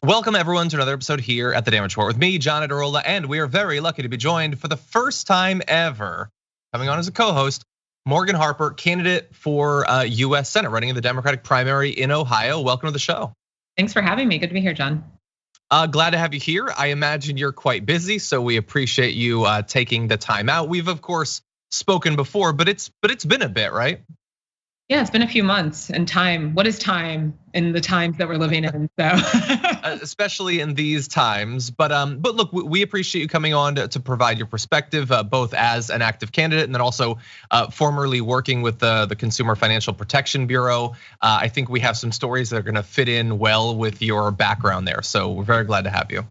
Welcome everyone to another episode here at The Damage Report with me, John Adarola, and we are very lucky to be joined for the first time ever, coming on as a co-host, Morgan Harper, candidate for US Senate, running in the Democratic primary in Ohio. Welcome to the show. Thanks for having me, good to be here, John. Glad to have you here. I imagine you're quite busy, so we appreciate you taking the time out. We've of course spoken before, but it's been a bit, right? Yeah, it's been a few months, and time. What is time in the times that we're living in? So, especially in these times. But look, we appreciate you coming on to provide your perspective, both as an active candidate and then also formerly working with the Consumer Financial Protection Bureau. I think we have some stories that are going to fit in well with your background there. So we're very glad to have you.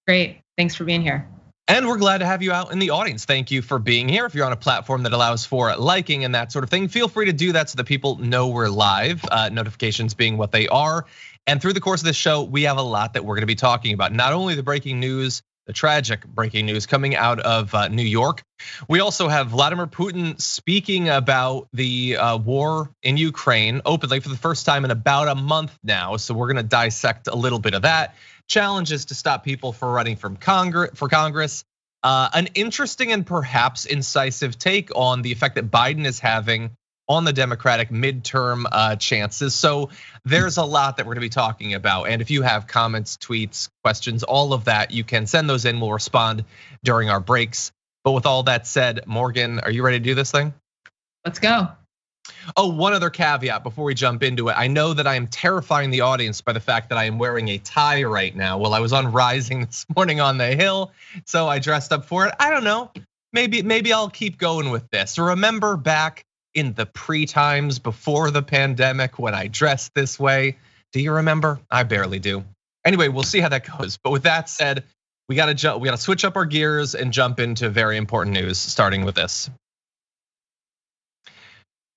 Great, thanks for being here. And we're glad to have you out in the audience. Thank you for being here. If you're on a platform that allows for liking and that sort of thing, feel free to do that so that people know we're live, notifications being what they are. And through the course of this show, we have a lot that we're gonna be talking about. Not only the breaking news, the tragic breaking news coming out of New York. We also have Vladimir Putin speaking about the war in Ukraine openly for the first time in about a month now. So we're gonna dissect a little bit of that. Challenges to stop people from running for Congress. An interesting and perhaps incisive take on the effect that Biden is having on the Democratic midterm chances. So there's a lot that we're gonna be talking about. And if you have comments, tweets, questions, all of that, you can send those in. We'll respond during our breaks. But with all that said, Morgan, are you ready to do this thing? Let's go. Oh, one other caveat before we jump into it. I know that I am terrifying the audience by the fact that I am wearing a tie right now. Well, I was on Rising this morning on the Hill, so I dressed up for it. I don't know, maybe I'll keep going with this. Remember back in the pre-times before the pandemic when I dressed this way? Do you remember? I barely do. Anyway, we'll see how that goes. But with that said, we gotta switch up our gears and jump into very important news, starting with this.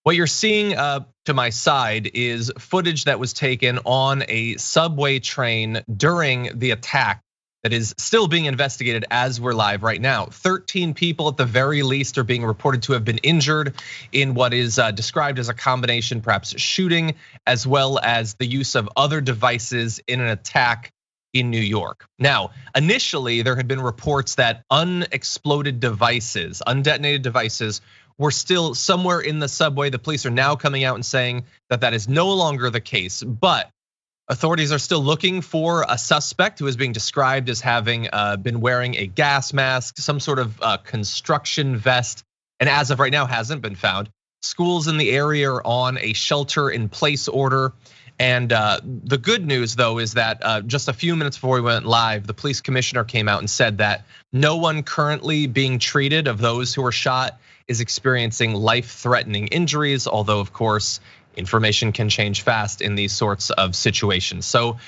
What you're seeing to my side is footage that was taken on a subway train during the attack that is still being investigated as we're live right now. 13 people at the very least are being reported to have been injured in what is described as a combination, perhaps shooting, as well as the use of other devices in an attack in New York. Now, initially there had been reports that unexploded devices, undetonated devices, we're still somewhere in the subway. The police are now coming out and saying that that is no longer the case, but authorities are still looking for a suspect who is being described as having been wearing a gas mask, some sort of construction vest, and as of right now hasn't been found. Schools in the area are on a shelter in place order. And the good news though is that just a few minutes before we went live, the police commissioner came out and said that no one currently being treated of those who were shot is experiencing life-threatening injuries, although of course, information can change fast in these sorts of situations. So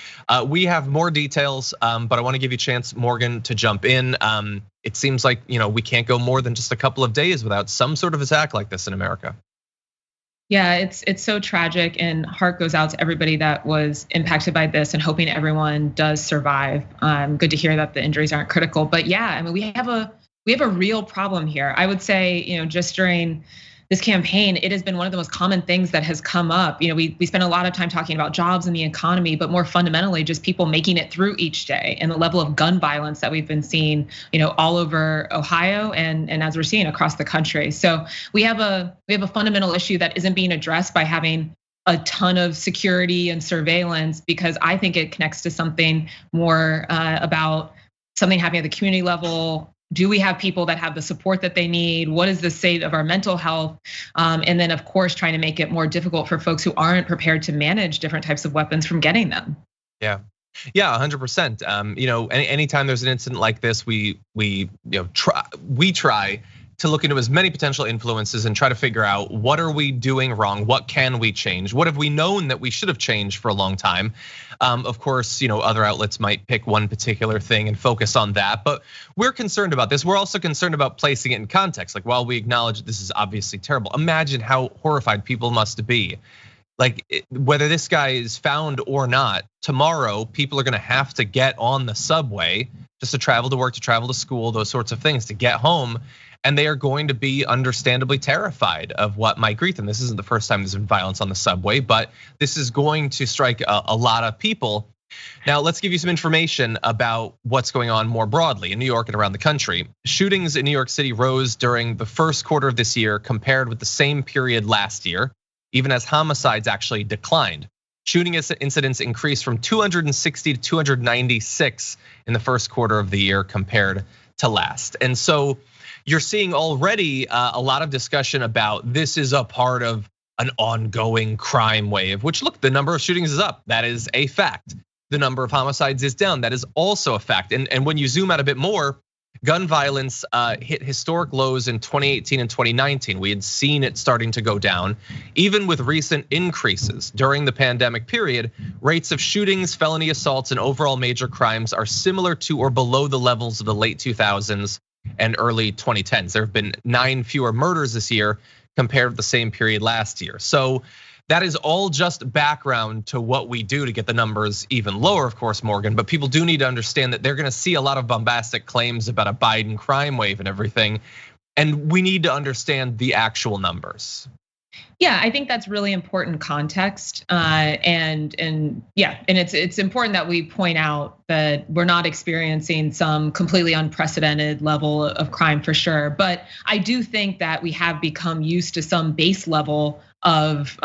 we have more details, but I wanna give you a chance, Morgan, to jump in. It seems like we can't go more than just a couple of days without some sort of attack like this in America. Yeah, it's so tragic, and heart goes out to everybody that was impacted by this, and hoping everyone does survive. Good to hear that the injuries aren't critical, but yeah, I mean, we have a real problem here. I would say, just during this campaign, it has been one of the most common things that has come up. We spend a lot of time talking about jobs and the economy, but more fundamentally, just people making it through each day, and the level of gun violence that we've been seeing, all over Ohio and as we're seeing across the country. So we have a fundamental issue that isn't being addressed by having a ton of security and surveillance, because I think it connects to something more about something happening at the community level. Do we have people that have the support that they need? What is the state of our mental health? And then of course, trying to make it more difficult for folks who aren't prepared to manage different types of weapons from getting them. Yeah, 100%. Anytime there's an incident like this, we try to look into as many potential influences and try to figure out what are we doing wrong, what can we change, what have we known that we should have changed for a long time. Of course, other outlets might pick one particular thing and focus on that, but we're concerned about this. We're also concerned about placing it in context. Like, while we acknowledge this is obviously terrible, imagine how horrified people must be. Like, whether this guy is found or not, tomorrow people are gonna have to get on the subway just to travel to work, to travel to school, those sorts of things, to get home. And they are going to be understandably terrified of what might greet them. This isn't the first time there's been violence on the subway, but this is going to strike a lot of people. Now, let's give you some information about what's going on more broadly in New York and around the country. Shootings in New York City rose during the first quarter of this year compared with the same period last year, even as homicides actually declined. Shooting incidents increased from 260 to 296 in the first quarter of the year compared to last. And so you're seeing already a lot of discussion about this is a part of an ongoing crime wave, which look, the number of shootings is up. That is a fact. The number of homicides is down. That is also a fact. And when you zoom out a bit more, gun violence hit historic lows in 2018 and 2019. We had seen it starting to go down. Even with recent increases during the pandemic period, rates of shootings, felony assaults, and overall major crimes are similar to or below the levels of the late 2000s and early 2010s. There have been 9 fewer murders this year compared with the same period last year. So that is all just background to what we do to get the numbers even lower, of course, Morgan. But people do need to understand that they're gonna see a lot of bombastic claims about a Biden crime wave and everything. And we need to understand the actual numbers. Yeah, I think that's really important context, and it's important that we point out that we're not experiencing some completely unprecedented level of crime for sure. But I do think that we have become used to some base level of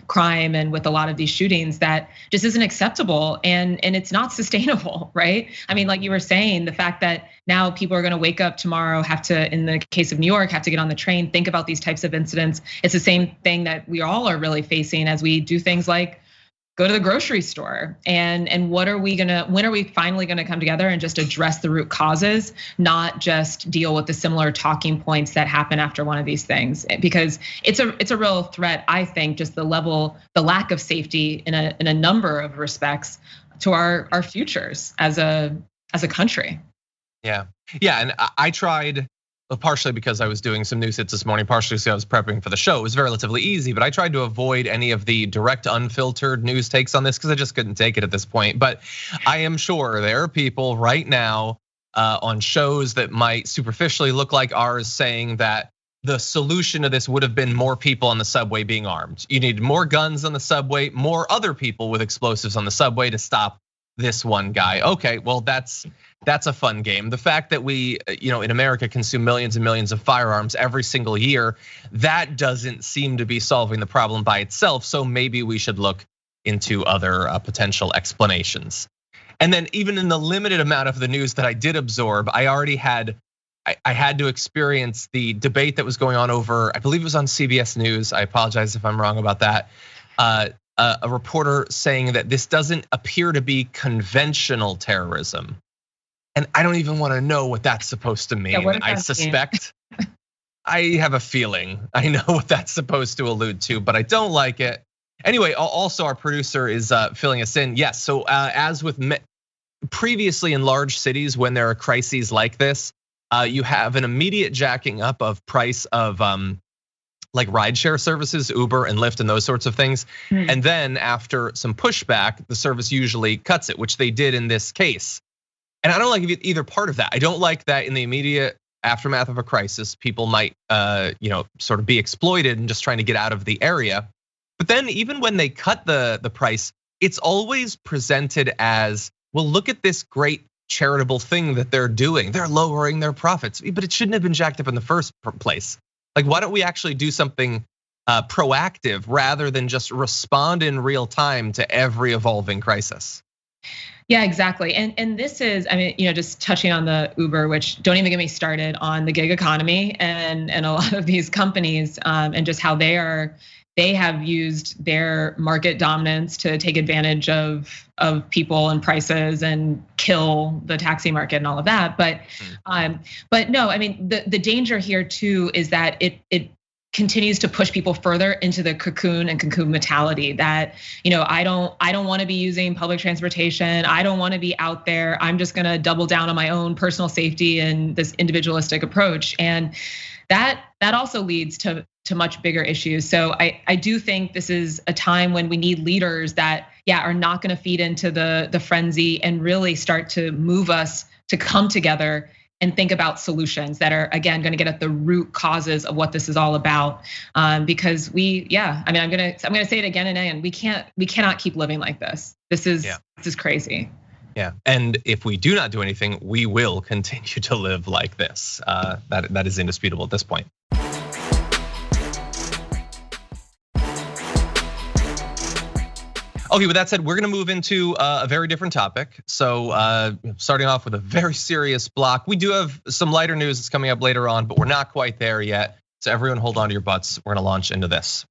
crime, and with a lot of these shootings that just isn't acceptable, and it's not sustainable, right? I mean, like you were saying, the fact that now people are gonna wake up tomorrow, have to, in the case of New York, have to get on the train, think about these types of incidents. It's the same thing that we all are really facing as we do things like go to the grocery store. And when are we finally gonna come together and just address the root causes, not just deal with the similar talking points that happen after one of these things? Because it's a real threat, I think, just the lack of safety in a number of respects to our futures as a country. Yeah, and I tried, partially because I was doing some news hits this morning, partially because I was prepping for the show. It was relatively easy, but I tried to avoid any of the direct, unfiltered news takes on this because I just couldn't take it at this point. But I am sure there are people right now on shows that might superficially look like ours saying that the solution to this would have been more people on the subway being armed. You need more guns on the subway, more other people with explosives on the subway to stop this one guy. Okay, well, that's a fun game. The fact that we, in America consume millions and millions of firearms every single year, that doesn't seem to be solving the problem by itself. So maybe we should look into other potential explanations. And then even in the limited amount of the news that I did absorb, I already had to experience the debate that was going on over, I believe it was on CBS News. I apologize if I'm wrong about that. A reporter saying that this doesn't appear to be conventional terrorism. And I don't even want to know what that's supposed to mean. Yeah, I suspect, I have a feeling I know what that's supposed to allude to, but I don't like it. Anyway, also our producer is filling us in. Yes, so as with previously in large cities, when there are crises like this, you have an immediate jacking up of price of like rideshare services, Uber and Lyft and those sorts of things. And then after some pushback, the service usually cuts it, which they did in this case. And I don't like either part of that. I don't like that in the immediate aftermath of a crisis, people might sort of be exploited and just trying to get out of the area. But then even when they cut the price, it's always presented as, well, look at this great charitable thing that they're doing. They're lowering their profits, but it shouldn't have been jacked up in the first place. Like, why don't we actually do something proactive rather than just respond in real time to every evolving crisis? Yeah, exactly. And this is, I mean, just touching on the Uber, which don't even get me started on the gig economy and a lot of these companies and just how they have used their market dominance to take advantage of people and prices and kill the taxi market and all of that. But no, I mean, the danger here too is that it continues to push people further into the cocoon mentality that, I don't want to be using public transportation. I don't want to be out there. I'm just going to double down on my own personal safety and this individualistic approach. And that also leads to much bigger issues. So I do think this is a time when we need leaders that, are not going to feed into the frenzy and really start to move us to come together and think about solutions that are, again, going to get at the root causes of what this is all about. Because I'm going to say it again and again. We cannot keep living like this. This is crazy. Yeah, and if we do not do anything, we will continue to live like this. That is indisputable at this point. Okay, with that said, we're gonna move into a very different topic. So starting off with a very serious block. We do have some lighter news that's coming up later on, but we're not quite there yet. So everyone hold on to your butts. We're gonna launch into this.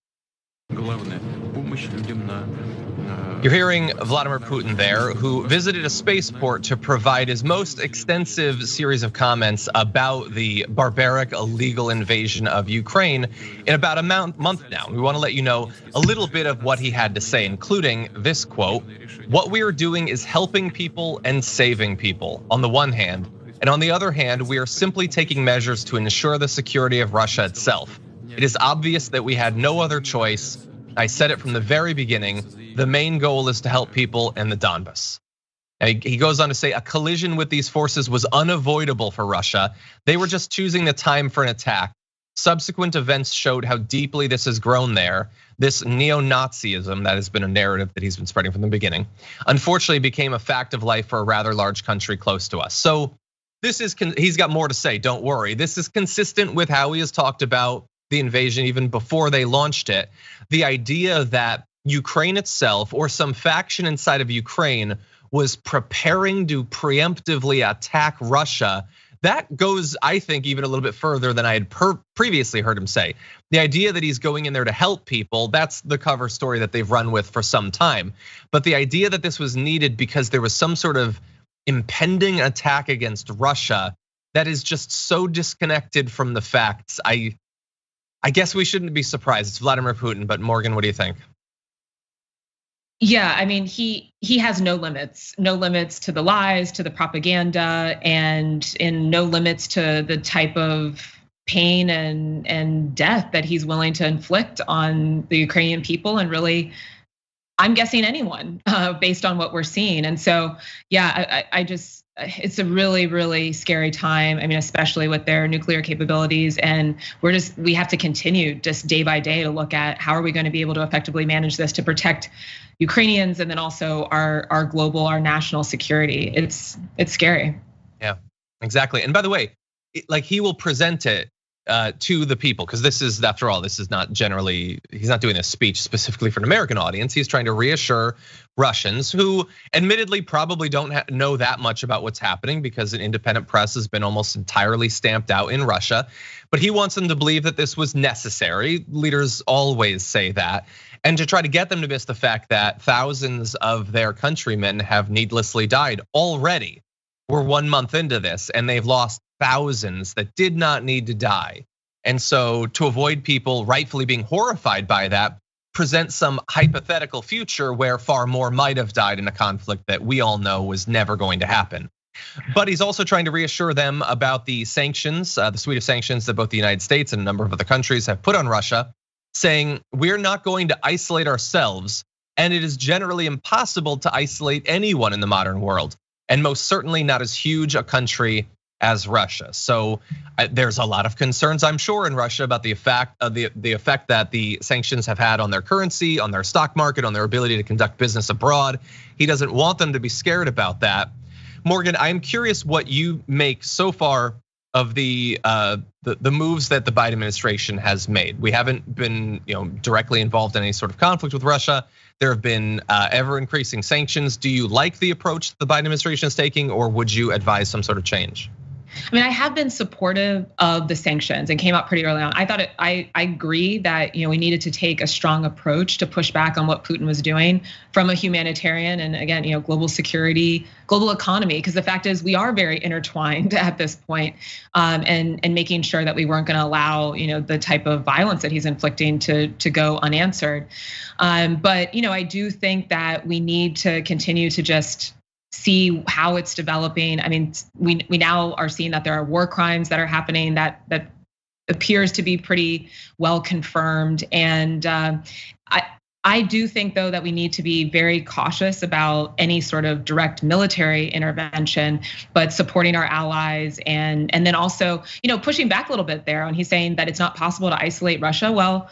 You're hearing Vladimir Putin there, who visited a spaceport to provide his most extensive series of comments about the barbaric, illegal invasion of Ukraine in about a month now. We want to let you know a little bit of what he had to say, including this quote: "What we are doing is helping people and saving people on the one hand, and on the other hand, we are simply taking measures to ensure the security of Russia itself. It is obvious that we had no other choice. I said it from the very beginning. The main goal is to help people in the Donbas." He goes on to say a collision with these forces was unavoidable for Russia. They were just choosing the time for an attack. Subsequent events showed how deeply this has grown there. This neo-Nazism, that has been a narrative that he's been spreading from the beginning, unfortunately became a fact of life for a rather large country close to us. So he's got more to say, don't worry. This is consistent with how he has talked about the invasion even before they launched it. The idea that Ukraine itself or some faction inside of Ukraine was preparing to preemptively attack Russia, that goes, I think, even a little bit further than I had previously heard him say. The idea that he's going in there to help people, that's the cover story that they've run with for some time. But the idea that this was needed because there was some sort of impending attack against Russia, that is just so disconnected from the facts. I guess we shouldn't be surprised. It's Vladimir Putin, but Morgan, what do you think? Yeah, I mean, he has no limits to the lies, to the propaganda, and no limits to the type of pain and death that he's willing to inflict on the Ukrainian people, and really, I'm guessing anyone, based on what we're seeing. And so, yeah, it's a really, really scary time. I mean, especially with their nuclear capabilities, and we have to continue just day by day to look at how are we going to be able to effectively manage this to protect Ukrainians and then also our global, our national security. It's scary. Yeah, exactly. And by the way, like he will present it to the people, because this is, after all, this is not generally, he's not doing a speech specifically for an American audience. He's trying to reassure Russians who admittedly probably don't know that much about what's happening because an independent press has been almost entirely stamped out in Russia. But he wants them to believe that this was necessary. Leaders always say that. And to try to get them to miss the fact that thousands of their countrymen have needlessly died already. We're 1 month into this and they've lost thousands that did not need to die. And so to avoid people rightfully being horrified by that, present some hypothetical future where far more might have died in a conflict that we all know was never going to happen. But he's also trying to reassure them about the sanctions, the suite of sanctions that both the United States and a number of other countries have put on Russia, saying we're not going to isolate ourselves, and it is generally impossible to isolate anyone in the modern world, and most certainly not as huge a country as Russia. So there's a lot of concerns, I'm sure, in Russia about the effect that the sanctions have had on their currency, on their stock market, on their ability to conduct business abroad. He doesn't want them to be scared about that. Morgan, I'm curious what you make so far of the moves that the Biden administration has made. We haven't been directly involved in any sort of conflict with Russia. There have been ever increasing sanctions. Do you like the approach the Biden administration is taking, or would you advise some sort of change? I mean, I have been supportive of the sanctions and came out pretty early on. I agree that we needed to take a strong approach to push back on what Putin was doing from a humanitarian and again, global security, global economy, because the fact is we are very intertwined at this point, and making sure that we weren't going to allow the type of violence that he's inflicting to go unanswered. But I do think that we need to continue to just see how it's developing. I mean, we now are seeing that there are war crimes that are happening that appears to be pretty well confirmed. And I do think, though, that we need to be very cautious about any sort of direct military intervention, but supporting our allies and then also, pushing back a little bit there when he's saying that it's not possible to isolate Russia. Well,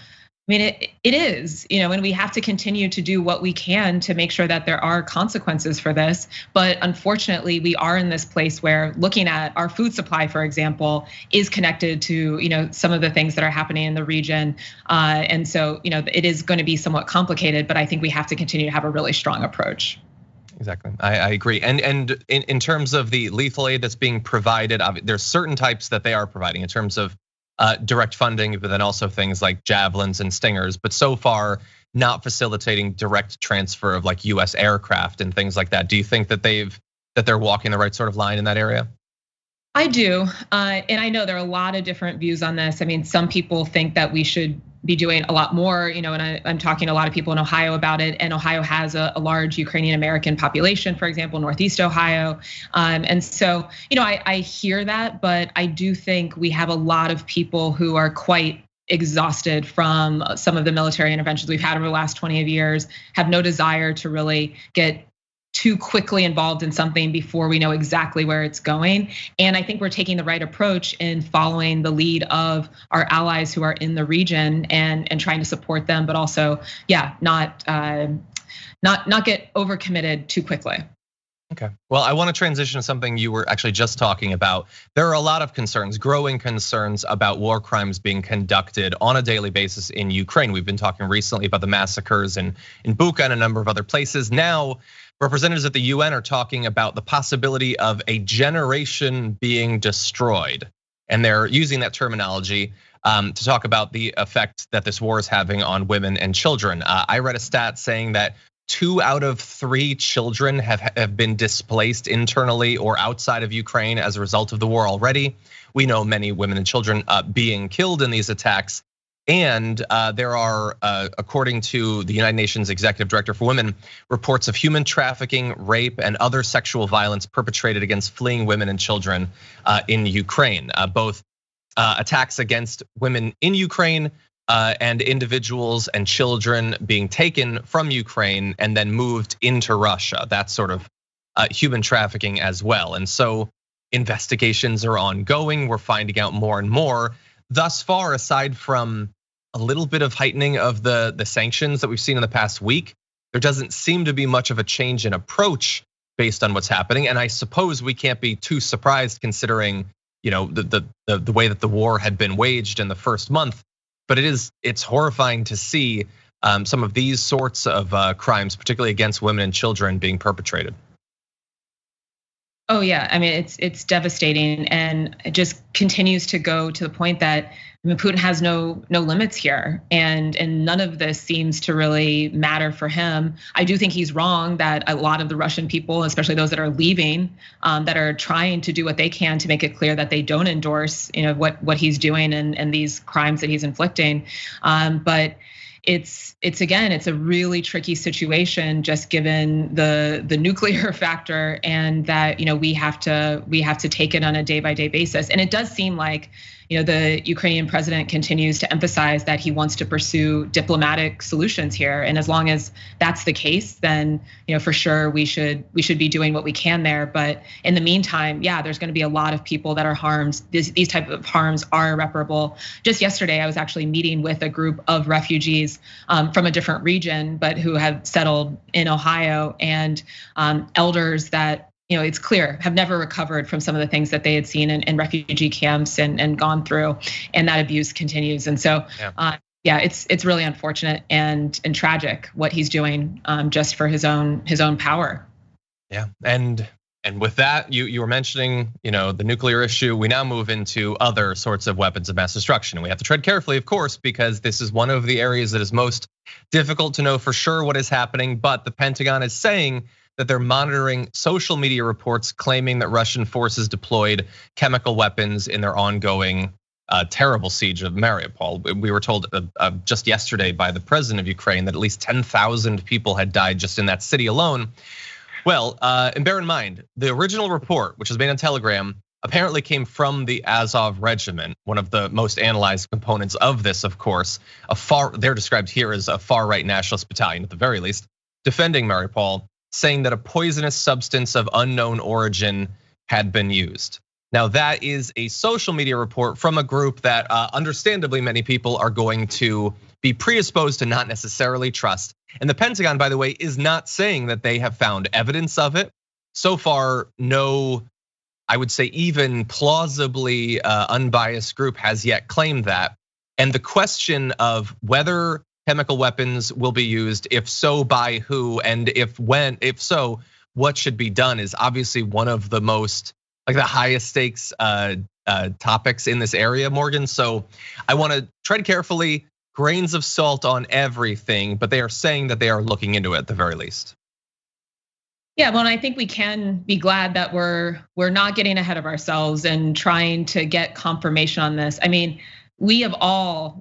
I mean, it is, and we have to continue to do what we can to make sure that there are consequences for this. But unfortunately, we are in this place where looking at our food supply, for example, is connected to, some of the things that are happening in the region. And so, it is going to be somewhat complicated, but I think we have to continue to have a really strong approach. Exactly, I agree. And in terms of the lethal aid that's being provided, there's certain types that they are providing in terms of direct funding, but then also things like javelins and stingers, but so far not facilitating direct transfer of like US aircraft and things like that. Do you think that they're walking the right sort of line in that area? I do, and I know there are a lot of different views on this. I mean, some people think that we should be doing a lot more, and I'm talking to a lot of people in Ohio about it. And Ohio has a large Ukrainian American population, for example, Northeast Ohio. And so, I hear that, but I do think we have a lot of people who are quite exhausted from some of the military interventions we've had over the last 20 years, have no desire to really get too quickly involved in something before we know exactly where it's going. And I think we're taking the right approach in following the lead of our allies who are in the region and trying to support them, but also, not get overcommitted too quickly. Okay, well, I want to transition to something you were actually just talking about. There are a lot of concerns, growing concerns about war crimes being conducted on a daily basis in Ukraine. We've been talking recently about the massacres in Bucha and a number of other places. Now, representatives at the UN are talking about the possibility of a generation being destroyed. And they're using that terminology to talk about the effect that this war is having on women and children. I read a stat saying that 2 out of 3 children have been displaced internally or outside of Ukraine as a result of the war already. We know many women and children being killed in these attacks. And there are, according to the United Nations Executive Director for Women, reports of human trafficking, rape, and other sexual violence perpetrated against fleeing women and children in Ukraine. Both attacks against women in Ukraine and individuals and children being taken from Ukraine and then moved into Russia. That's sort of human trafficking as well. And so investigations are ongoing. We're finding out more and more. Thus far, aside from a little bit of heightening of the sanctions that we've seen in the past week, there doesn't seem to be much of a change in approach based on what's happening. And I suppose we can't be too surprised considering, the way that the war had been waged in the first month. But it's horrifying to see some of these sorts of crimes, particularly against women and children, being perpetrated. Oh yeah, I mean it's devastating, and it just continues to go to the point that Putin has no limits here, and none of this seems to really matter for him. I do think he's wrong that a lot of the Russian people, especially those that are leaving, that are trying to do what they can to make it clear that they don't endorse, what he's doing and these crimes that he's inflicting, but. It's a really tricky situation just given the nuclear factor, and that we have to take it on a day-by-day basis. And it does seem like the Ukrainian president continues to emphasize that he wants to pursue diplomatic solutions here. And as long as that's the case, then for sure we should be doing what we can there. But in the meantime, there's going to be a lot of people that are harmed. These type of harms are irreparable. Just yesterday, I was actually meeting with a group of refugees from a different region, but who have settled in Ohio, and elders that it's clear have never recovered from some of the things that they had seen in refugee camps and gone through, and that abuse continues. And so, it's really unfortunate and tragic what he's doing just for his own power. Yeah, and with that, you were mentioning the nuclear issue. We now move into other sorts of weapons of mass destruction. We have to tread carefully, of course, because this is one of the areas that is most difficult to know for sure what is happening. But the Pentagon is saying that they're monitoring social media reports claiming that Russian forces deployed chemical weapons in their ongoing terrible siege of Mariupol. We were told just yesterday by the president of Ukraine that at least 10,000 people had died just in that city alone. Well, and bear in mind, the original report, which was made on Telegram, apparently came from the Azov Regiment, one of the most analyzed components of this, of course. They're described here as a far-right nationalist battalion, at the very least, defending Mariupol, saying that a poisonous substance of unknown origin had been used. Now, that is a social media report from a group that understandably many people are going to be predisposed to not necessarily trust. And the Pentagon, by the way, is not saying that they have found evidence of it. So far, no, I would say even plausibly unbiased group has yet claimed that. And the question of whether chemical weapons will be used, if so, by who, and if so, what should be done is obviously one of the most, like the highest stakes topics in this area, Morgan. So I want to tread carefully, grains of salt on everything, but they are saying that they are looking into it at the very least. Yeah, well, and I think we can be glad that we're not getting ahead of ourselves and trying to get confirmation on this. I mean, we have all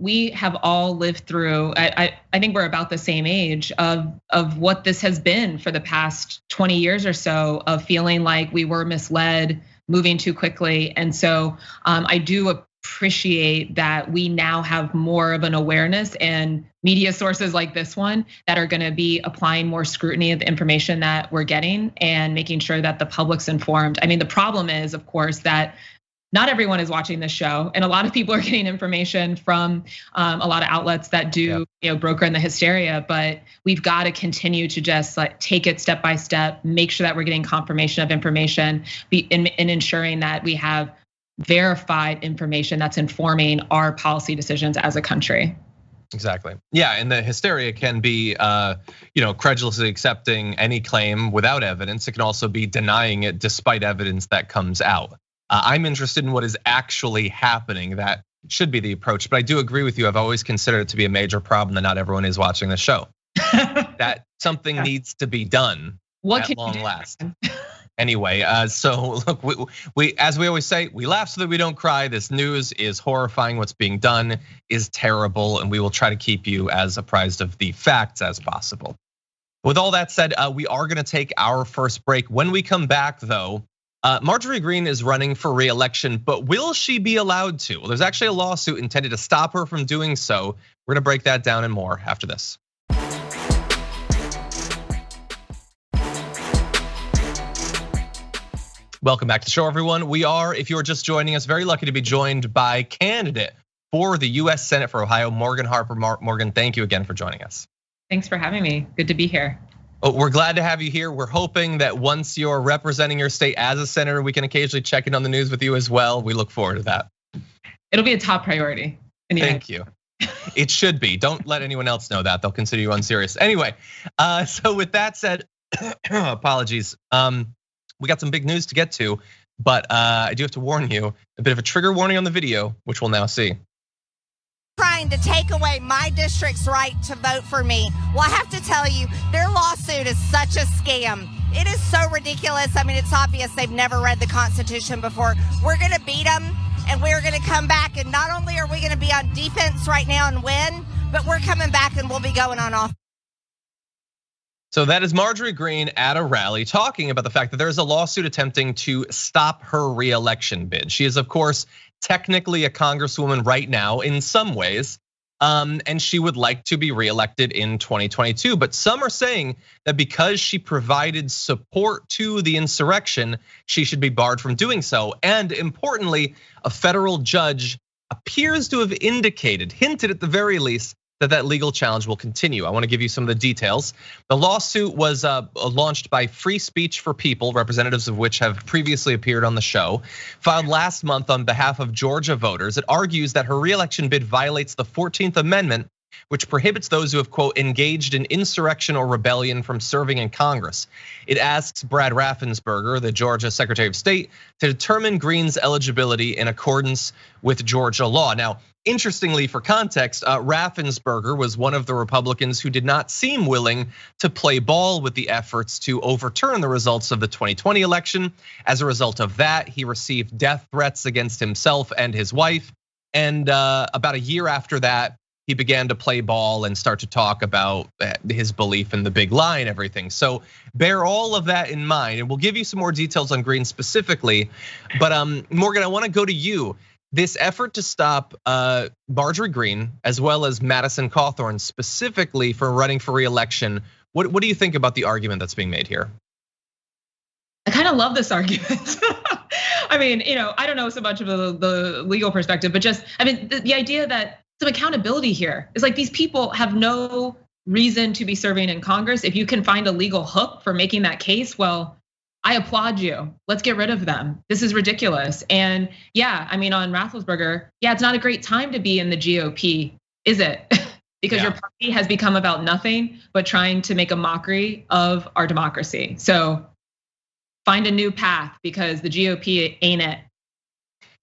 lived through, I think we're about the same age of what this has been for the past 20 years or so, of feeling like we were misled, moving too quickly. And so I do appreciate that we now have more of an awareness, and media sources like this one that are gonna be applying more scrutiny of the information that we're getting and making sure that the public's informed. I mean, the problem is, of course, that not everyone is watching this show, and a lot of people are getting information from a lot of outlets that do, broker in the hysteria. But we've got to continue to just like take it step by step, make sure that we're getting confirmation of information, in ensuring that we have verified information that's informing our policy decisions as a country. Exactly. Yeah, and the hysteria can be, credulously accepting any claim without evidence. It can also be denying it despite evidence that comes out. I'm interested in what is actually happening. That should be the approach. But I do agree with you. I've always considered it to be a major problem that not everyone is watching the show. That something needs to be done at long last. Anyway, so look, we as we always say, we laugh so that we don't cry. This news is horrifying. What's being done is terrible, and we will try to keep you as apprised of the facts as possible. With all that said, we are going to take our first break. When we come back, though, Marjorie Greene is running for re-election, but will she be allowed to? Well, there's actually a lawsuit intended to stop her from doing so. We're gonna break that down and more after this. Welcome back to the show, everyone. We are, if you are just joining us, very lucky to be joined by candidate for the US Senate for Ohio, Morgan Harper. Morgan, thank you again for joining us. Thanks for having me. Good to be here. We're glad to have you here. We're hoping that once you're representing your state as a senator, we can occasionally check in on the news with you as well. We look forward to that. It'll be a top priority. Thank you. It should be. Don't let anyone else know that. They'll consider you unserious. Anyway, so with that said, apologies. We got some big news to get to, but I do have to warn you, a bit of a trigger warning on the video, which we'll now see. Trying to take away my district's right to vote for me. Well, I have to tell you, their lawsuit is such a scam. It is so ridiculous. I mean, it's obvious they've never read the Constitution before. We're gonna beat them, and we're gonna come back, and not only are we gonna be on defense right now and win, but we're coming back and we'll be going on offense. So that is Marjorie Greene at a rally talking about the fact that there is a lawsuit attempting to stop her re-election bid. She is, of course, technically a congresswoman right now in some ways, and she would like to be reelected in 2022. But some are saying that because she provided support to the insurrection, she should be barred from doing so. And importantly, a federal judge appears to have hinted at the very least, that legal challenge will continue. I want to give you some of the details. The lawsuit was launched by Free Speech for People, representatives of which have previously appeared on the show, filed last month on behalf of Georgia voters. It argues that her re-election bid violates the 14th Amendment, which prohibits those who have, quote, engaged in insurrection or rebellion from serving in Congress. It asks Brad Raffensperger, the Georgia Secretary of State, to determine Greene's eligibility in accordance with Georgia law. Now, interestingly, for context, Raffensperger was one of the Republicans who did not seem willing to play ball with the efforts to overturn the results of the 2020 election. As a result of that, he received death threats against himself and his wife. And about a year after that, he began to play ball and start to talk about his belief in the big lie and everything. So bear all of that in mind, and we'll give you some more details on Greene specifically. But Morgan, I want to go to you. This effort to stop Marjorie Greene as well as Madison Cawthorn specifically for running for re-election, what do you think about the argument that's being made here? I kind of love this argument. I mean, I don't know so much of the legal perspective, but just, I mean, the idea that some accountability here is like these people have no reason to be serving in Congress. If you can find a legal hook for making that case, well, I applaud you. Let's get rid of them. This is ridiculous. And yeah, I mean, on Rafflesberger, yeah, it's not a great time to be in the GOP, is it? Because your party has become about nothing but trying to make a mockery of our democracy. So find a new path because the GOP ain't it.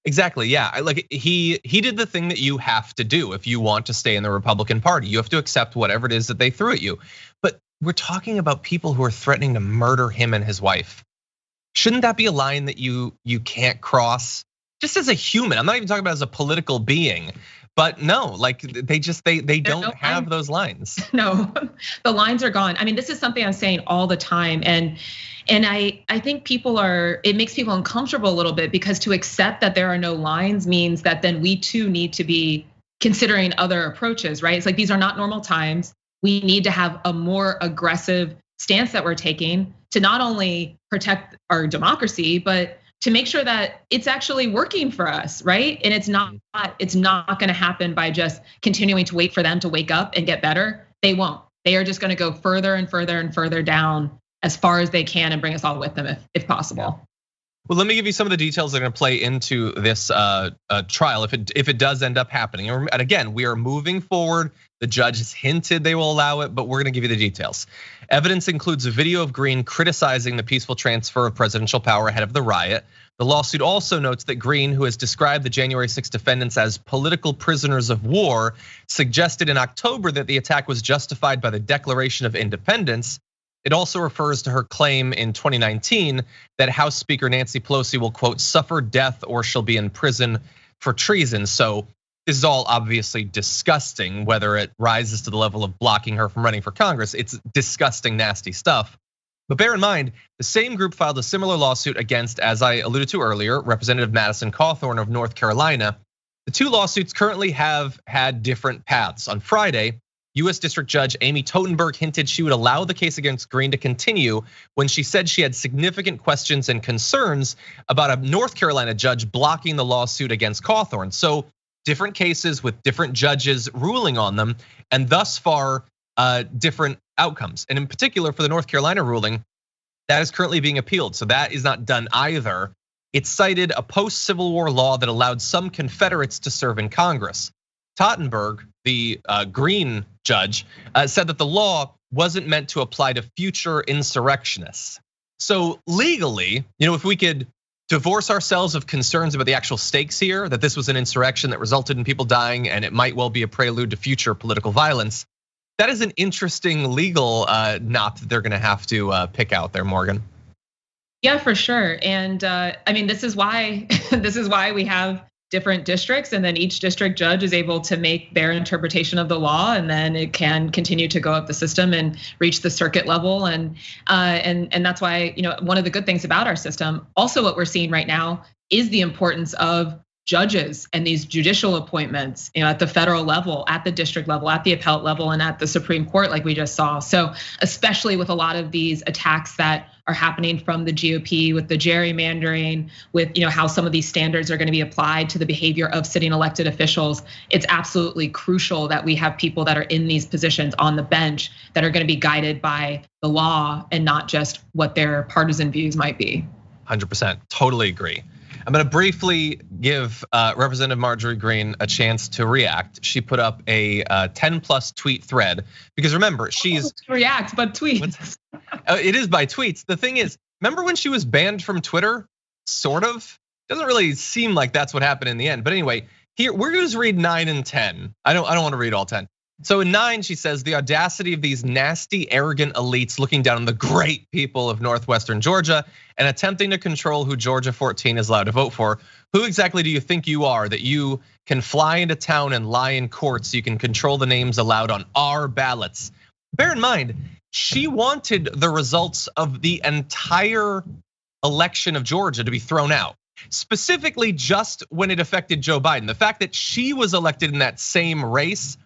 Exactly, yeah. Like he did the thing that you have to do if you want to stay in the Republican Party. You have to accept whatever it is that they threw at you. But we're talking about people who are threatening to murder him and his wife. Shouldn't that be a line that you can't cross? Just as a human, I'm not even talking about as a political being. But no, like they don't have those lines. No, the lines are gone. I mean, this is something I'm saying all the time, and I think it makes people uncomfortable a little bit because to accept that there are no lines means that then we too need to be considering other approaches, right? It's like these are not normal times. We need to have a more aggressive stance that we're taking to not only protect our democracy, but to make sure that it's actually working for us, right? And it's not gonna happen by just continuing to wait for them to wake up and get better. They won't. They are just gonna go further and further and further down as far as they can and bring us all with them if possible. Well, let me give you some of the details that are going to play into this trial if it does end up happening. And again, we are moving forward. The judge has hinted they will allow it, but we're going to give you the details. Evidence includes a video of Greene criticizing the peaceful transfer of presidential power ahead of the riot. The lawsuit also notes that Greene, who has described the January 6 defendants as political prisoners of war, suggested in October that the attack was justified by the Declaration of Independence. It also refers to her claim in 2019 that House Speaker Nancy Pelosi will, quote, suffer death or she'll be in prison for treason. So this is all obviously disgusting, whether it rises to the level of blocking her from running for Congress. It's disgusting, nasty stuff. But bear in mind, the same group filed a similar lawsuit against, as I alluded to earlier, Representative Madison Cawthorn of North Carolina. The two lawsuits currently have had different paths. On Friday, US District Judge Amy Totenberg hinted she would allow the case against Greene to continue when she said she had significant questions and concerns about a North Carolina judge blocking the lawsuit against Cawthorn. So different cases with different judges ruling on them, and thus far different outcomes. And in particular for the North Carolina ruling, that is currently being appealed. So that is not done either. It cited a post-Civil War law that allowed some Confederates to serve in Congress. Totenberg, the Greene judge, said that the law wasn't meant to apply to future insurrectionists. So legally, if we could divorce ourselves of concerns about the actual stakes here, that this was an insurrection that resulted in people dying and it might well be a prelude to future political violence, that is an interesting legal knot that they're gonna have to pick out there, Morgan. Yeah, for sure. And I mean, this is why we have different districts, and then each district judge is able to make their interpretation of the law, and then it can continue to go up the system and reach the circuit level. And that's why, one of the good things about our system, also what we're seeing right now is the importance of judges and these judicial appointments, at the federal level, at the district level, at the appellate level, and at the Supreme Court, like we just saw. So especially with a lot of these attacks that are happening from the GOP, with the gerrymandering, with how some of these standards are going to be applied to the behavior of sitting elected officials, it's absolutely crucial that we have people that are in these positions on the bench that are going to be guided by the law and not just what their partisan views might be. 100%, totally agree. I'm gonna briefly give Representative Marjorie Greene a chance to react. She put up a 10+ tweet thread because remember, she's react, but tweets. It is by tweets. The thing is, remember when she was banned from Twitter? Sort of. Doesn't really seem like that's what happened in the end. But anyway, here we're gonna just read 9 and 10. I don't want to read all 10. So in 9, she says, the audacity of these nasty, arrogant elites looking down on the great people of Northwestern Georgia and attempting to control who Georgia 14 is allowed to vote for. Who exactly do you think you are that you can fly into town and lie in court so you can control the names allowed on our ballots? Bear in mind, she wanted the results of the entire election of Georgia to be thrown out. Specifically just when it affected Joe Biden. The fact that she was elected in that same race,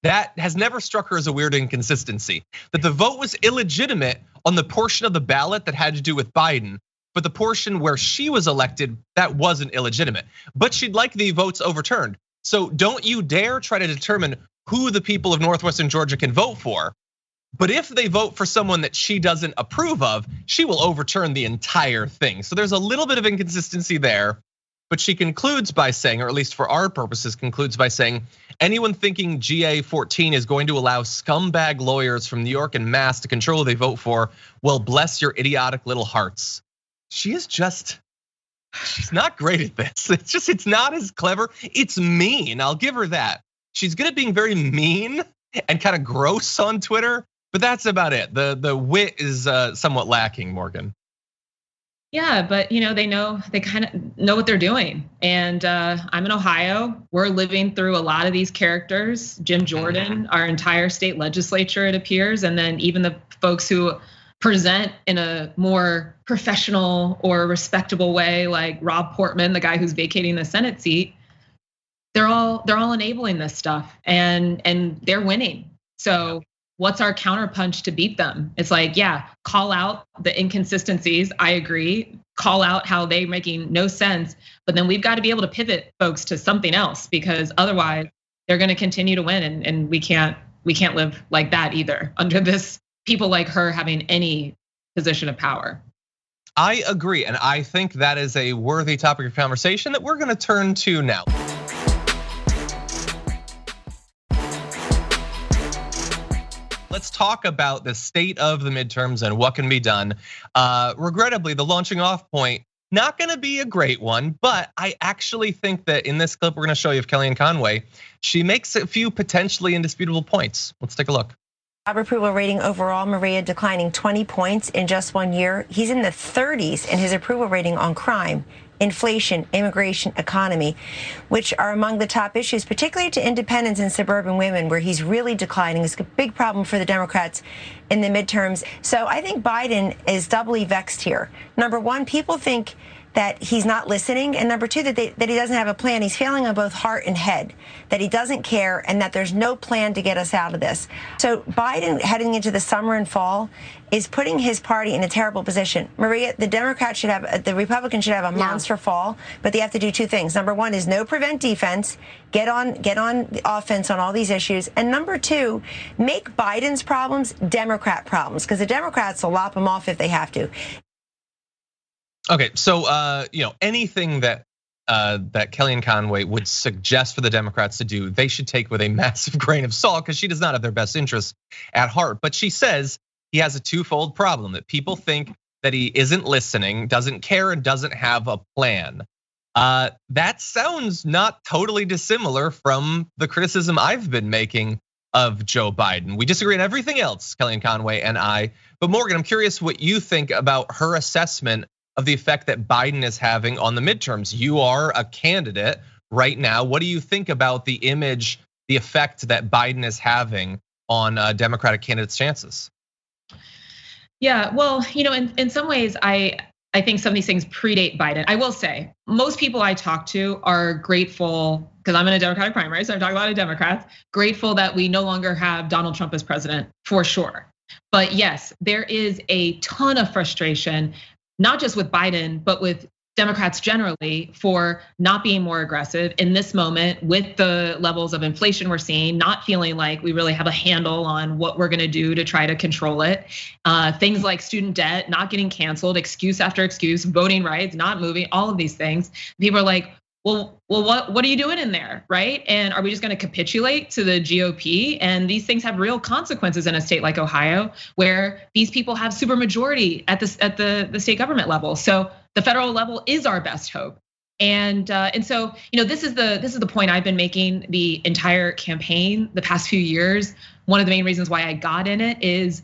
that has never struck her as a weird inconsistency. That the vote was illegitimate on the portion of the ballot that had to do with Biden, but the portion where she was elected, that wasn't illegitimate. But she'd like the votes overturned. So don't you dare try to determine who the people of Northwestern Georgia can vote for. But if they vote for someone that she doesn't approve of, she will overturn the entire thing. So there's a little bit of inconsistency there. But she concludes by saying, or at least for our purposes, concludes by saying, anyone thinking GA 14 is going to allow scumbag lawyers from New York and Mass to control who they vote for, well, bless your idiotic little hearts. She is just, she's not great at this. It's not as clever. It's mean, I'll give her that. She's good at being very mean and kind of gross on Twitter, but that's about it. The wit is somewhat lacking, Morgan. Yeah, but they kind of know what they're doing. And I'm in Ohio. We're living through a lot of these characters. Jim Jordan, our entire state legislature, it appears, and then even the folks who present in a more professional or respectable way, like Rob Portman, the guy who's vacating the Senate seat. They're all enabling this stuff, and they're winning. So what's our counterpunch to beat them? It's like, yeah, call out the inconsistencies. I agree. Call out how they're making no sense. But then we've got to be able to pivot folks to something else, because otherwise they're going to continue to win, and we can't live like that either under this people like her having any position of power. I agree, and I think that is a worthy topic of conversation that we're going to turn to now. Let's talk about the state of the midterms and what can be done. Regrettably, the launching off point, not gonna be a great one, but I actually think that in this clip we're gonna show you of Kellyanne Conway, she makes a few potentially indisputable points. Let's take a look. Job approval rating overall, Maria, declining 20 points in just 1 year. He's in the 30s in his approval rating on crime, inflation, immigration, economy, which are among the top issues, particularly to independents and suburban women, where he's really declining. It's a big problem for the Democrats in the midterms. So I think Biden is doubly vexed here. Number one, people think that he's not listening, and number two, that he doesn't have a plan. He's failing on both heart and head, that he doesn't care, and that there's no plan to get us out of this. So Biden, heading into the summer and fall, is putting his party in a terrible position. Maria, the Republicans should have a monster fall, but they have to do two things. Number one is no prevent defense, get on the offense on all these issues, and number two, make Biden's problems Democrat problems, because the Democrats will lop them off if they have to. Okay, so anything that Kellyanne Conway would suggest for the Democrats to do, they should take with a massive grain of salt, because she does not have their best interests at heart. But she says he has a twofold problem, that people think that he isn't listening, doesn't care, and doesn't have a plan. That sounds not totally dissimilar from the criticism I've been making of Joe Biden. We disagree on everything else, Kellyanne Conway and I. But Morgan, I'm curious what you think about her assessment of the effect that Biden is having on the midterms. You are a candidate right now. What do you think about the image, the effect that Biden is having on Democratic candidates' chances? Yeah, well, in some ways, I think some of these things predate Biden. I will say, most people I talk to are grateful, because I'm in a Democratic primary, so I'm talking about a Democrats, grateful that we no longer have Donald Trump as president, for sure. But yes, there is a ton of frustration, not just with Biden, but with Democrats generally, for not being more aggressive in this moment with the levels of inflation we're seeing, not feeling like we really have a handle on what we're gonna do to try to control it. Things like student debt not getting canceled, excuse after excuse, voting rights not moving, all of these things. People are like, well, what are you doing in there, right? And are we just gonna capitulate to the GOP? And these things have real consequences in a state like Ohio, where these people have supermajority at the state government level. So the federal level is our best hope. And so, this is the point I've been making the entire campaign the past few years. One of the main reasons why I got in it is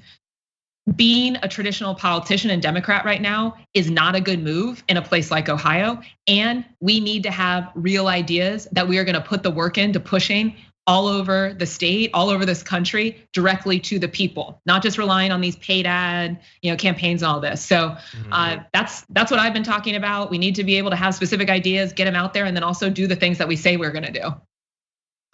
being a traditional politician and Democrat right now is not a good move in a place like Ohio. And we need to have real ideas that we are going to put the work into pushing all over the state, all over this country, directly to the people, not just relying on these paid ad, campaigns and all this. So that's what I've been talking about. We need to be able to have specific ideas, get them out there, and then also do the things that we say we're going to do.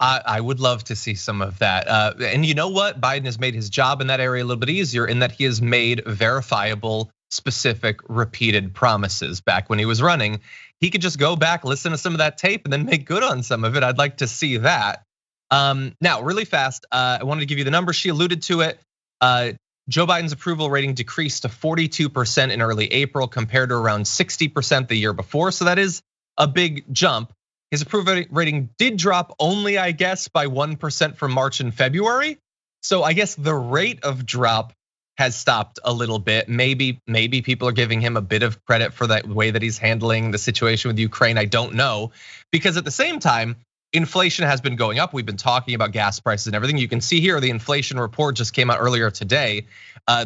I would love to see some of that. And you know what? Biden has made his job in that area a little bit easier in that he has made verifiable, specific, repeated promises. Back when he was running, he could just go back, listen to some of that tape, and then make good on some of it. I'd like to see that. Now, really fast, I wanted to give you the numbers. She alluded to it. Joe Biden's approval rating decreased to 42% in early April compared to around 60% the year before. So that is a big jump. His approval rating did drop only, I guess, by 1% from March and February. So I guess the rate of drop has stopped a little bit. Maybe people are giving him a bit of credit for that way that he's handling the situation with Ukraine. I don't know, because at the same time, inflation has been going up. We've been talking about gas prices and everything. You can see here, the inflation report just came out earlier today.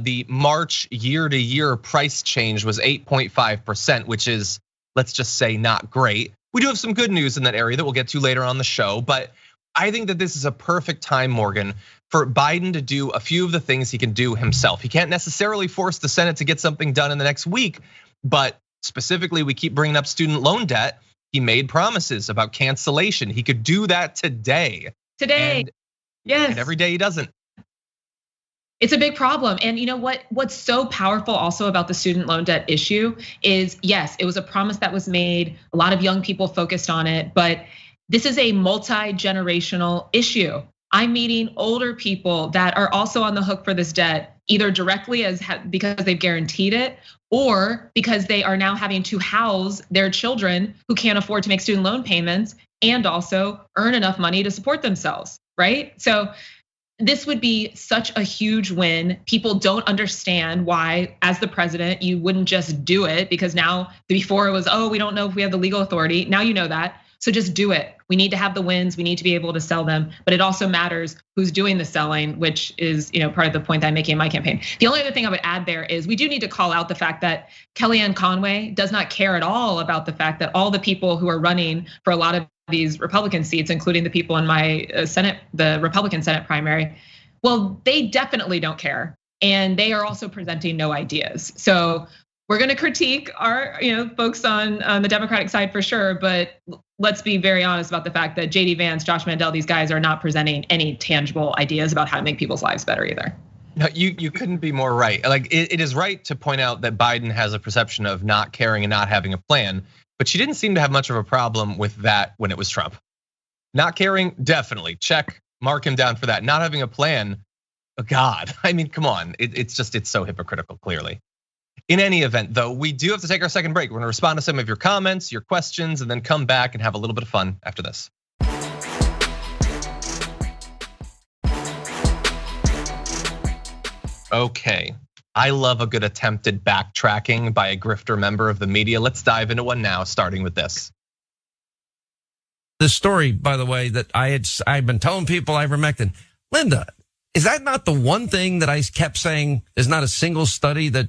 The March year-to-year price change was 8.5%, which is, let's just say, not great. We do have some good news in that area that we'll get to later on the show, but I think that this is a perfect time, Morgan, for Biden to do a few of the things he can do himself. He can't necessarily force the Senate to get something done in the next week, but specifically, we keep bringing up student loan debt. He made promises about cancellation. He could do that today. Yes. And every day he doesn't. It's a big problem. And you know what? What's so powerful also about the student loan debt issue is, yes, it was a promise that was made. A lot of young people focused on it, but this is a multi-generational issue. I'm meeting older people that are also on the hook for this debt, either directly because they've guaranteed it, or because they are now having to house their children who can't afford to make student loan payments and also earn enough money to support themselves, right? So this would be such a huge win. People don't understand why, as the president, you wouldn't just do it, because now before it was, we don't know if we have the legal authority. Now you know that. So just do it. We need to have the wins. We need to be able to sell them, but it also matters who's doing the selling, which is part of the point that I'm making in my campaign. The only other thing I would add there is we do need to call out the fact that Kellyanne Conway does not care at all about the fact that all the people who are running for a lot of these Republican seats, including the people in my Senate, the Republican Senate primary, well, they definitely don't care. And they are also presenting no ideas. So we're gonna critique our folks on the Democratic side for sure, but let's be very honest about the fact that JD Vance, Josh Mandel, these guys are not presenting any tangible ideas about how to make people's lives better either. No, you couldn't be more right. Like it is right to point out that Biden has a perception of not caring and not having a plan, but she didn't seem to have much of a problem with that when it was Trump. Not caring, definitely, check, mark him down for that. Not having a plan, oh God, I mean, come on, it's so hypocritical, clearly. In any event, though, we do have to take our second break. We're gonna respond to some of your comments, your questions, and then come back and have a little bit of fun after this. Okay, I love a good attempted backtracking by a grifter member of the media. Let's dive into one now, starting with this. This story, by the way, that I've been telling people Ivermectin. Linda, is that not the one thing that I kept saying? There's not a single study that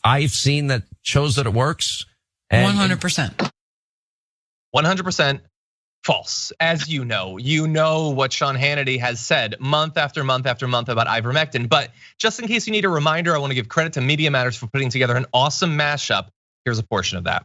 I've seen that shows that it works. 100%. 100% false. As you know what Sean Hannity has said month after month after month about ivermectin. But just in case you need a reminder, I want to give credit to Media Matters for putting together an awesome mashup. Here's a portion of that.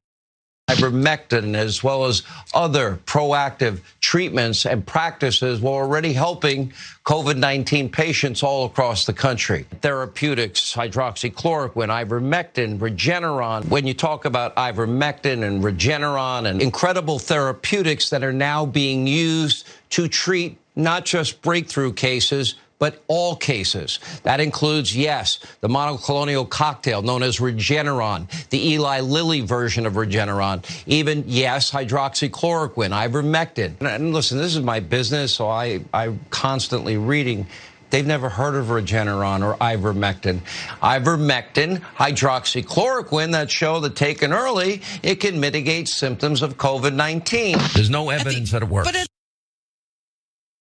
Ivermectin, as well as other proactive treatments and practices, were already helping COVID-19 patients all across the country. Therapeutics, hydroxychloroquine, ivermectin, Regeneron. When you talk about ivermectin and Regeneron and incredible therapeutics that are now being used to treat not just breakthrough cases, but all cases. That includes, yes, the monoclonal cocktail known as Regeneron, the Eli Lilly version of Regeneron, even, yes, hydroxychloroquine, ivermectin. And listen, this is my business, so I'm constantly reading. they've never heard of Regeneron or Ivermectin. Ivermectin, hydroxychloroquine, that show that taken early, it can mitigate symptoms of COVID-19. There's no evidence that it works.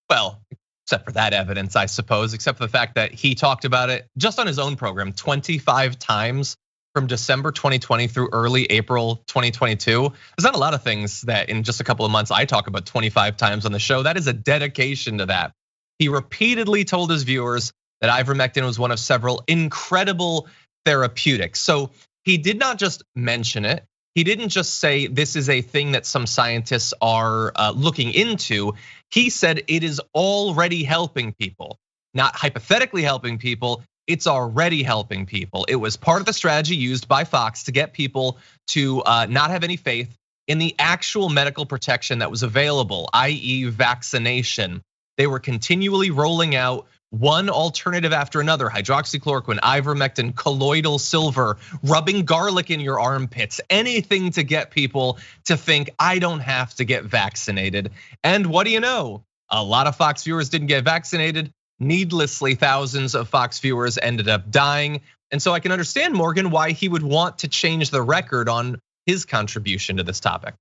Well, except for that evidence, I suppose, except for the fact that he talked about it just on his own program 25 times from December 2020 through early April 2022. There's not a lot of things that in just a couple of months I talk about 25 times on the show. That is a dedication to that. He repeatedly told his viewers that ivermectin was one of several incredible therapeutics. So he did not just mention it. He didn't just say this is a thing that some scientists are looking into. He said it is already helping people, not hypothetically helping people. It's already helping people. It was part of the strategy used by Fox to get people to not have any faith in the actual medical protection that was available, i.e. vaccination. They were continually rolling out one alternative after another: hydroxychloroquine, ivermectin, colloidal silver, rubbing garlic in your armpits, anything to get people to think I don't have to get vaccinated. And what do you know? A lot of Fox viewers didn't get vaccinated. Needlessly, thousands of Fox viewers ended up dying. And so I can understand, Morgan, why he would want to change the record on his contribution to this topic.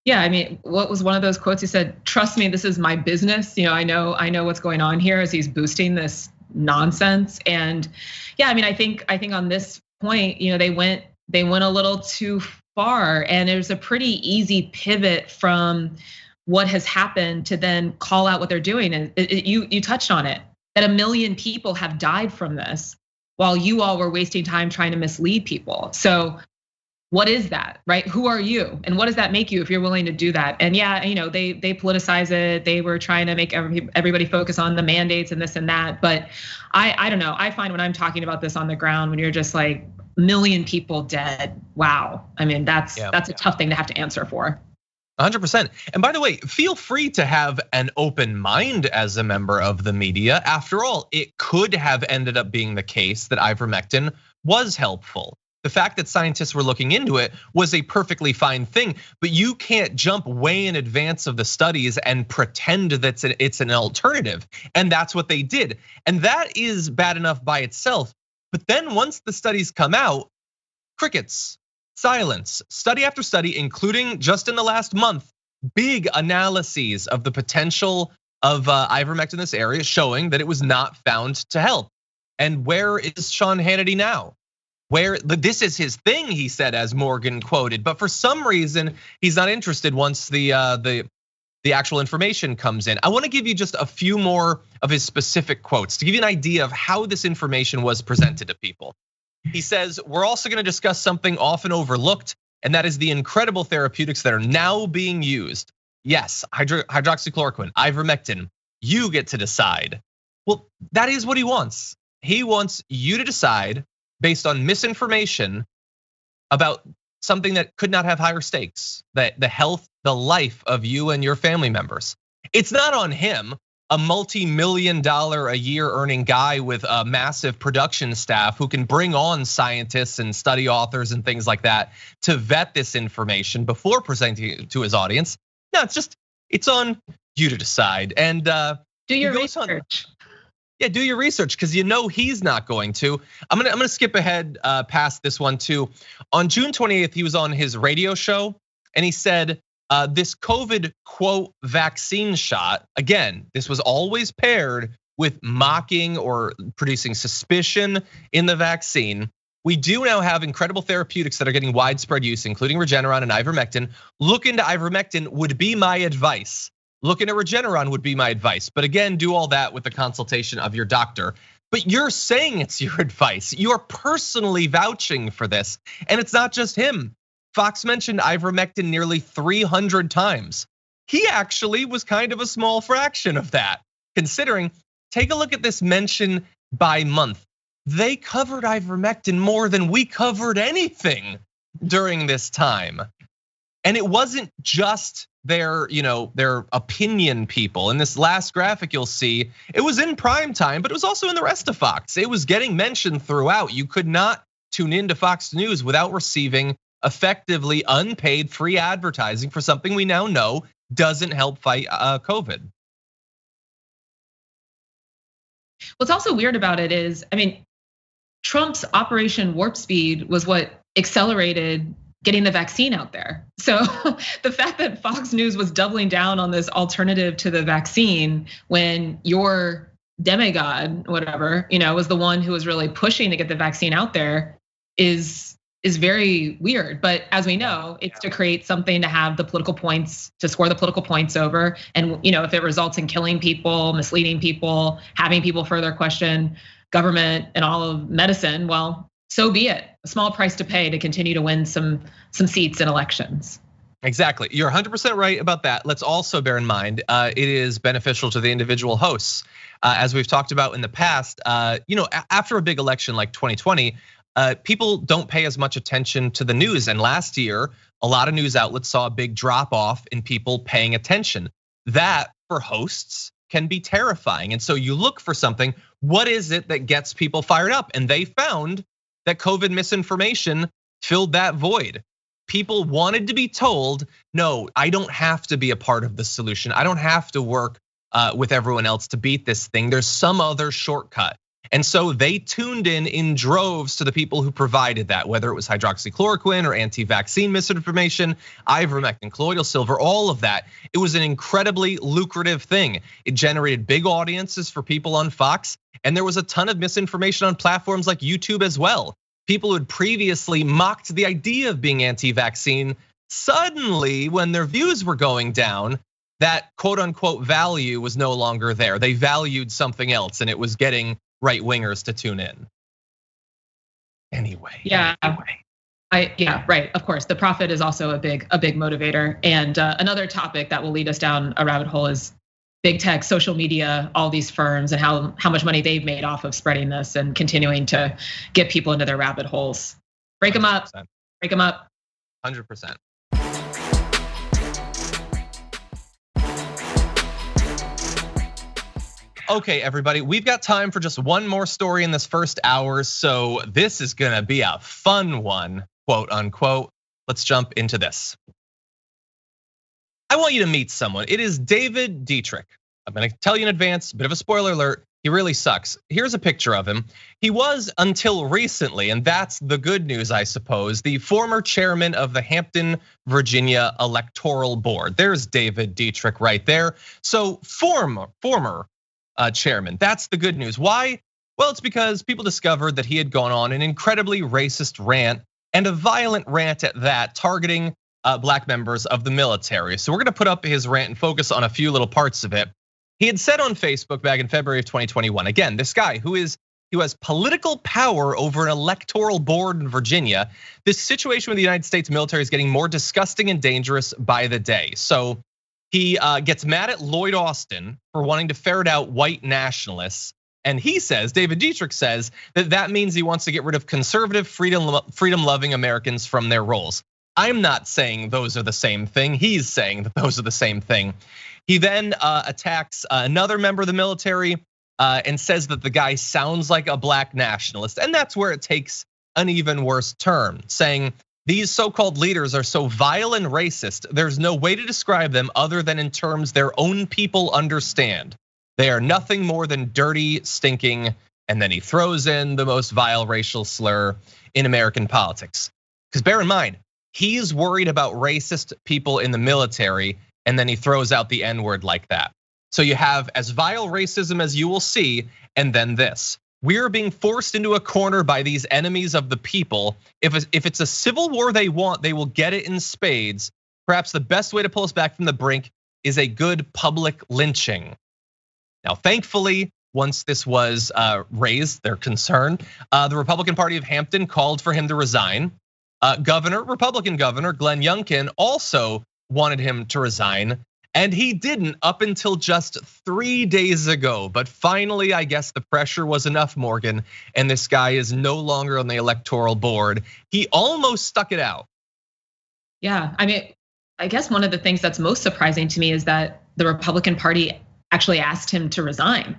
Yeah, I mean, what was one of those quotes? He said, "Trust me, this is my business. I know what's going on here," as he's boosting this nonsense. And yeah, I mean, I think on this point, they went a little too far, and it was a pretty easy pivot from what has happened to then call out what they're doing. And you touched on it, that 1 million people have died from this while you all were wasting time trying to mislead people. So what is that, right? Who are you? And what does that make you if you're willing to do that? And yeah, they politicize it. They were trying to make everybody focus on the mandates and this and that. But I don't know. I find when I'm talking about this on the ground, when you're just like 1 million people dead, wow. I mean, that's a tough thing to have to answer for. 100%. And by the way, feel free to have an open mind as a member of the media. After all, it could have ended up being the case that ivermectin was helpful. The fact that scientists were looking into it was a perfectly fine thing, but you can't jump way in advance of the studies and pretend that it's an alternative. And that's what they did. And that is bad enough by itself. But then once the studies come out, crickets, silence, study after study, including just in the last month, big analyses of the potential of ivermectin in this area showing that it was not found to help. And where is Sean Hannity now? This is his thing, he said, as Morgan quoted, but for some reason he's not interested once the actual information comes in. I want to give you just a few more of his specific quotes to give you an idea of how this information was presented to people. He says, "We're also going to discuss something often overlooked, and that is the incredible therapeutics that are now being used. Yes, hydroxychloroquine, ivermectin, you get to decide." Well, that is what he wants. He wants you to decide based on misinformation about something that could not have higher stakes, that the health, the life of you and your family members. It's not on him, a multi-million-dollar a year earning guy with a massive production staff who can bring on scientists and study authors and things like that to vet this information before presenting it to his audience. No, it's on you to decide. And do your research. Yeah, do your research, because he's not going to. I'm gonna skip ahead past this one too. On June 28th, he was on his radio show and he said this COVID quote vaccine shot. Again, this was always paired with mocking or producing suspicion in the vaccine. We do now have incredible therapeutics that are getting widespread use, including Regeneron and ivermectin. Look into ivermectin would be my advice. Look into Regeneron would be my advice. But again, do all that with the consultation of your doctor. But you're saying it's your advice. You're personally vouching for this. And it's not just him. Fox mentioned ivermectin nearly 300 times. He actually was kind of a small fraction of that, considering, take a look at this mention by month. They covered ivermectin more than we covered anything during this time. And it wasn't just their opinion people. In this last graphic you'll see, it was in prime time, but it was also in the rest of Fox. It was getting mentioned throughout. You could not tune into Fox News without receiving effectively unpaid free advertising for something we now know doesn't help fight COVID. What's also weird about it is, I mean, Trump's Operation Warp Speed was what accelerated getting the vaccine out there. So the fact that Fox News was doubling down on this alternative to the vaccine when your demigod, whatever, was the one who was really pushing to get the vaccine out there is very weird. But as we know, it's to create something to have the political points, to score the political points over. And if it results in killing people, misleading people, having people further question government and all of medicine, well, so be it. A small price to pay to continue to win some seats in elections. Exactly. You're 100% right about that. Let's also bear in mind, it is beneficial to the individual hosts. As we've talked about in the past, after a big election like 2020, people don't pay as much attention to the news. And last year, a lot of news outlets saw a big drop off in people paying attention. That for hosts can be terrifying. And so you look for something, what is it that gets people fired up? And they found that COVID misinformation filled that void. People wanted to be told, no, I don't have to be a part of the solution. I don't have to work with everyone else to beat this thing. There's some other shortcut. And so they tuned in droves to the people who provided that, whether it was hydroxychloroquine or anti-vaccine misinformation, ivermectin, colloidal silver, all of that. It was an incredibly lucrative thing. It generated big audiences for people on Fox, and there was a ton of misinformation on platforms like YouTube as well. People who had previously mocked the idea of being anti-vaccine, suddenly when their views were going down, that quote unquote value was no longer there. They valued something else, and it was getting right wingers to tune in. Anyway. Yeah. Right. Of course, the profit is also a big motivator. And another topic that will lead us down a rabbit hole is big tech, social media, all these firms, and how much money they've made off of spreading this and continuing to get people into their rabbit holes. Break them up. Break them up. 100%. Okay, everybody, we've got time for just one more story in this first hour, so this is gonna be a fun one, quote unquote. Let's jump into this. I want you to meet someone. It is David Dietrich. I'm gonna tell you in advance, a bit of a spoiler alert, he really sucks. Here's a picture of him. He was, until recently, and that's the good news, I suppose, the former chairman of the Hampton, Virginia Electoral Board. There's David Dietrich right there. So former chairman. That's the good news. Why? Well, it's because people discovered that he had gone on an incredibly racist rant, and a violent rant at that, targeting black members of the military. So we're gonna put up his rant and focus on a few little parts of it. He had said on Facebook back in February of 2021, again, this guy who has political power over an electoral board in Virginia. This situation with the United States military is getting more disgusting and dangerous by the day. So he gets mad at Lloyd Austin for wanting to ferret out white nationalists. And he says, David Dietrich says, that means he wants to get rid of conservative, freedom-loving Americans from their roles. I'm not saying those are the same thing. He's saying that those are the same thing. He then attacks another member of the military and says that the guy sounds like a black nationalist. And that's where it takes an even worse turn, saying, these so-called leaders are so vile and racist, there's no way to describe them other than in terms their own people understand. They are nothing more than dirty, stinking, and then he throws in the most vile racial slur in American politics. Because bear in mind, he's worried about racist people in the military, and then he throws out the N-word like that. So you have as vile racism as you will see, and then this. We're being forced into a corner by these enemies of the people. If it's a civil war they want, they will get it in spades. Perhaps the best way to pull us back from the brink is a good public lynching. Now, thankfully, once this was raised, their concern, the Republican Party of Hampton called for him to resign. Republican Governor Glenn Youngkin also wanted him to resign. And he didn't up until just 3 days ago. But finally, I guess the pressure was enough, Morgan, and this guy is no longer on the electoral board. He almost stuck it out. Yeah, I mean, I guess one of the things that's most surprising to me is that the Republican Party actually asked him to resign.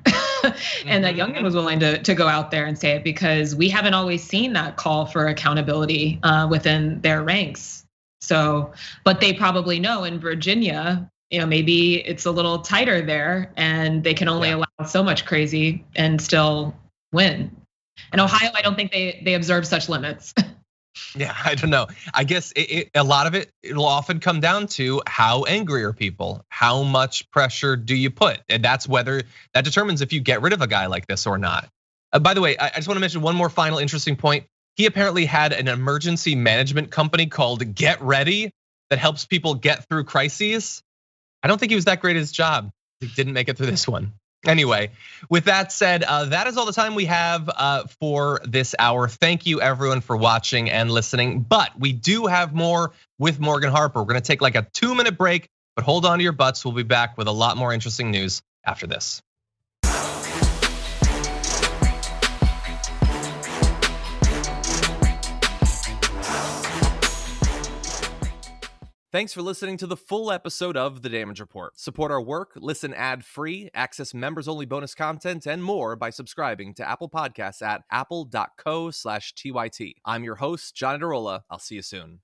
And that Youngkin was willing to go out there and say it, because we haven't always seen that call for accountability within their ranks. So, but they probably know in Virginia, maybe it's a little tighter there and they can only allow so much crazy and still win. In Ohio, I don't think they observe such limits. Yeah, I don't know. I guess a lot of it'll often come down to how angry are people? How much pressure do you put? And that determines if you get rid of a guy like this or not. By the way, I just want to mention one more final interesting point. He apparently had an emergency management company called Get Ready that helps people get through crises. I don't think he was that great at his job. He didn't make it through this one. Anyway, with that said, that is all the time we have for this hour. Thank you everyone for watching and listening. But we do have more with Morgan Harper. We're gonna take like a 2-minute break, but hold on to your butts. We'll be back with a lot more interesting news after this. Thanks for listening to the full episode of The Damage Report. Support our work, listen ad-free, access members-only bonus content, and more by subscribing to Apple Podcasts at apple.co/TYT. I'm your host, John Adarola. I'll see you soon.